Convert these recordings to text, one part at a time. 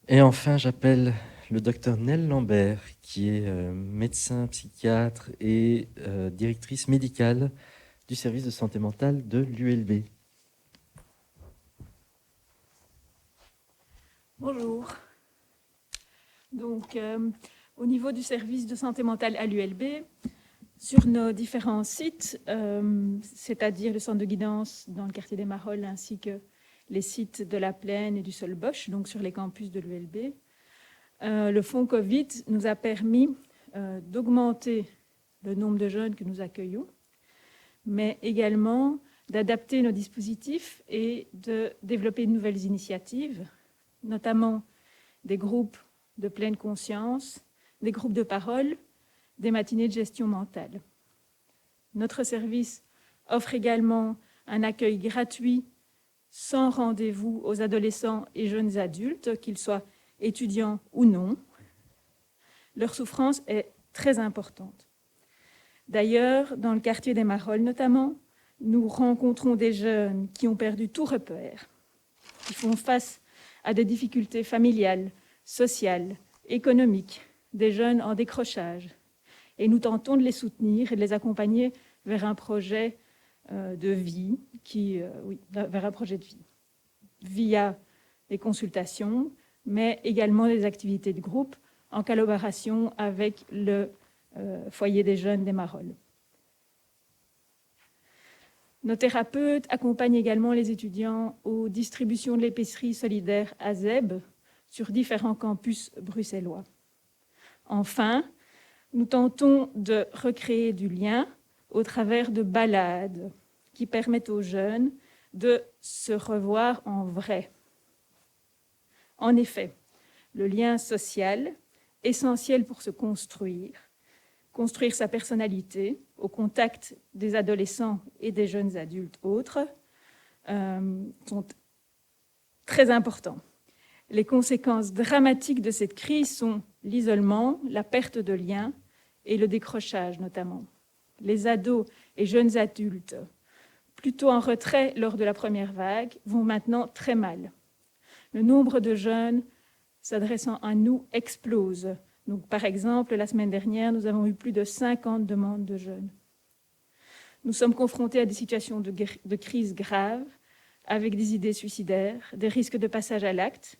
Et enfin, j'appelle le docteur Nell Lambert, qui est médecin psychiatre et directrice médicale du service de santé mentale de l'ULB. Bonjour. Donc, au niveau du service de santé mentale à l'ULB, sur nos différents sites, c'est-à-dire le centre de guidance dans le quartier des Marolles ainsi que les sites de la Plaine et du Solbosch, donc sur les campus de l'ULB, le fonds Covid nous a permis d'augmenter le nombre de jeunes que nous accueillons, mais également d'adapter nos dispositifs et de développer de nouvelles initiatives, notamment des groupes de pleine conscience, des groupes de parole, des matinées de gestion mentale. Notre service offre également un accueil gratuit sans rendez-vous aux adolescents et jeunes adultes, qu'ils soient étudiants ou non. Leur souffrance est très importante. D'ailleurs, dans le quartier des Marolles notamment, nous rencontrons des jeunes qui ont perdu tout repère, qui font face à des difficultés familiales, sociales, économiques, des jeunes en décrochage. Et nous tentons de les soutenir et de les accompagner vers un projet de vie, vers un projet de vie, via des consultations, mais également des activités de groupe en collaboration avec le foyer des jeunes des Marolles. Nos thérapeutes accompagnent également les étudiants aux distributions de l'épicerie solidaire AZEB sur différents campus bruxellois. Enfin, nous tentons de recréer du lien au travers de balades qui permettent aux jeunes de se revoir en vrai. En effet, le lien social, essentiel pour se construire sa personnalité au contact des adolescents et des jeunes adultes autres, sont très importants. Les conséquences dramatiques de cette crise sont l'isolement, la perte de liens et le décrochage notamment. Les ados et jeunes adultes, plutôt en retrait lors de la première vague, vont maintenant très mal. Le nombre de jeunes s'adressant à nous explose. Donc, par exemple, la semaine dernière, nous avons eu plus de 50 demandes de jeunes. Nous sommes confrontés à des situations de crise graves, avec des idées suicidaires, des risques de passage à l'acte.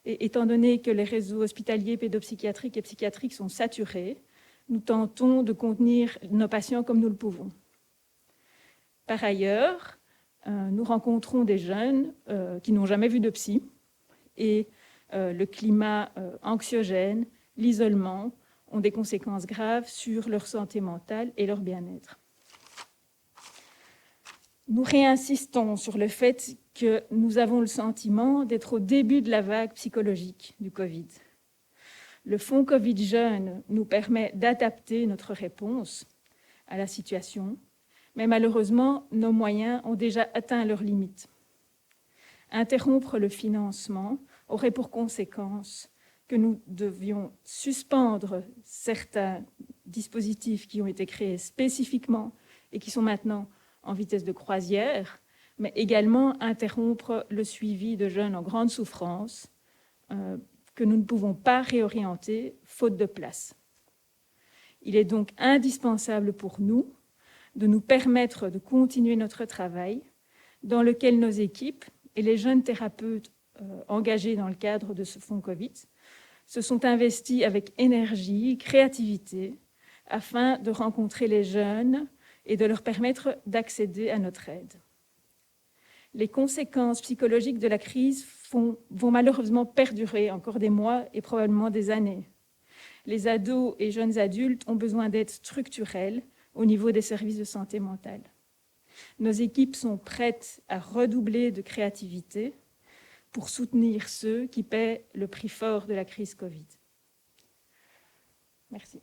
Et étant donné que les réseaux hospitaliers, pédopsychiatriques et psychiatriques sont saturés, nous tentons de contenir nos patients comme nous le pouvons. Par ailleurs, nous rencontrons des jeunes qui n'ont jamais vu de psy et le climat anxiogène, l'isolement ont des conséquences graves sur leur santé mentale et leur bien-être. Nous réinsistons sur le fait que nous avons le sentiment d'être au début de la vague psychologique du Covid. Le fonds Covid Jeunes nous permet d'adapter notre réponse à la situation, mais malheureusement, nos moyens ont déjà atteint leurs limites. Interrompre le financement aurait pour conséquence que nous devions suspendre certains dispositifs qui ont été créés spécifiquement et qui sont maintenant en vitesse de croisière, mais également interrompre le suivi de jeunes en grande souffrance que nous ne pouvons pas réorienter faute de place. Il est donc indispensable pour nous de nous permettre de continuer notre travail dans lequel nos équipes et les jeunes thérapeutes engagés dans le cadre de ce fonds Covid se sont investis avec énergie, créativité, afin de rencontrer les jeunes et de leur permettre d'accéder à notre aide. Les conséquences psychologiques de la crise vont malheureusement perdurer encore des mois et probablement des années. Les ados et jeunes adultes ont besoin d'aide structurelle au niveau des services de santé mentale. Nos équipes sont prêtes à redoubler de créativité pour soutenir ceux qui paient le prix fort de la crise Covid. Merci.